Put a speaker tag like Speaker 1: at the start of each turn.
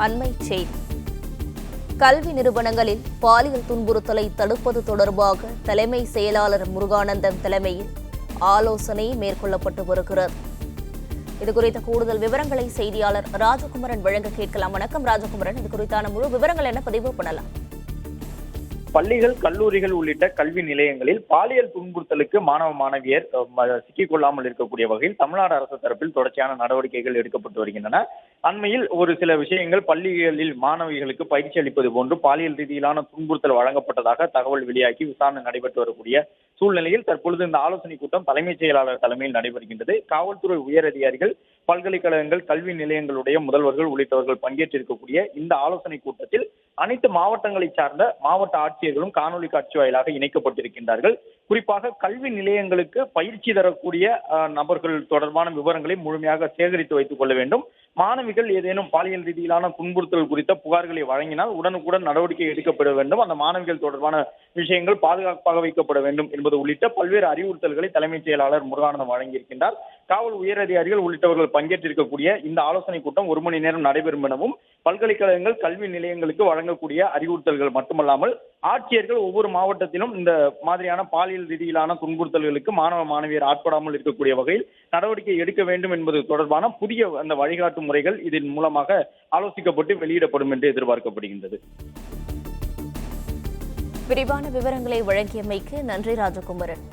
Speaker 1: அண்மை செய்தி. கல்வி நிறுவனங்களில் பாலியல் துன்புறுத்தலை தடுப்பது தொடர்பாக தலைமை செயலாளர் முருகானந்தம் தலைமையில் ஆலோசனை மேற்கொள்ளப்பட்டு வருகிறது. இதுகுறித்த கூடுதல் விவரங்களை செய்தியாளர் ராஜகுமரன் வழங்க கேட்கலாம். வணக்கம் ராஜகுமரன், இது குறித்தான முழு விவரங்கள் என்ன பதிவு பண்ணலாம்?
Speaker 2: பள்ளிகள், கல்லூரிகள் உள்ளிட்ட கல்வி நிலையங்களில் பாலியல் துன்புறுத்தலுக்கு மாணவ மாணவியர் சிக்கிக்கொள்ளாமல் இருக்கக்கூடிய வகையில் தமிழ்நாடு அரசு தரப்பில் தொடர்ச்சியான நடவடிக்கைகள் எடுக்கப்பட்டு வருகின்றன. அண்மையில் ஒரு சில விஷயங்கள், பள்ளிகளில் மாணவிகளுக்கு பயிற்சி அளிப்பது போன்று பாலியல் ரீதியிலான துன்புறுத்தல் வழங்கப்பட்டதாக தகவல் வெளியாகி விசாரணை நடைபெற்று வரக்கூடிய சூழ்நிலையில் தற்பொழுது இந்த ஆலோசனை கூட்டம் தலைமைச் செயலாளர் தலைமையில் நடைபெறுகின்றது. காவல்துறை உயரதிகாரிகள், பல்கலைக்கழகங்கள், கல்வி நிலையங்களுடைய முதல்வர்கள் உள்ளிட்டவர்கள் பங்கேற்றிருக்கக்கூடிய இந்த ஆலோசனை கூட்டத்தில் அனைத்து மாவட்டங்களை சார்ந்த மாவட்ட ஆட்சியர்களும் காணொலி காட்சி வாயிலாக இணைக்கப்பட்டிருக்கின்றார்கள். குறிப்பாக கல்வி நிலையங்களுக்கு பயிற்சி தரக்கூடிய நபர்கள் தொடர்பான விவரங்களை முழுமையாக சேகரித்து வைத்துக் கொள்ள வேண்டும். மாணவிகள் ஏதேனும் பாலியல் ரீதியிலான துன்புறுத்தல் குறித்த புகார்களை வழங்கினால் உடனுக்குடன் நடவடிக்கை எடுக்கப்பட வேண்டும். அந்த மாணவிகள் தொடர்பான விஷயங்கள் பாதுகாப்பாக வைக்கப்பட வேண்டும் என்பது உள்ளிட்ட பல்வேறு அறிவுறுத்தல்களை தலைமைச் செயலாளர் முருகானந்தம் வழங்கியிருக்கின்றார். காவல் உயரதிகாரிகள் உள்ளிட்டவர்கள் பங்கேற்றிருக்கக்கூடிய இந்த ஆலோசனை கூட்டம் 1 மணி நேரம் நடைபெறும் எனவும், பல்கலைக்கழகங்கள், கல்வி நிலையங்களுக்கு வழங்கக்கூடிய அறிவுறுத்தல்கள் மட்டுமல்லாமல் ஆட்சியர்கள் ஒவ்வொரு மாவட்டத்திலும் இந்த மாதிரியான பாலியல் ரீதியிலான துன்புறுத்தல்களுக்கு மாணவ மாணவியர் ஆட்படாமல் இருக்கக்கூடிய வகையில் நடவடிக்கை எடுக்க வேண்டும் என்பது தொடர்பான புதிய அந்த வழிகாட்டு முறைகள் இதன் மூலமாக ஆலோசிக்கப்பட்டு வெளியிடப்படும் என்று எதிர்பார்க்கப்படுகின்றது.
Speaker 1: விரிவான விவரங்களை வழங்கியமைக்கு நன்றி ராஜகுமரன்.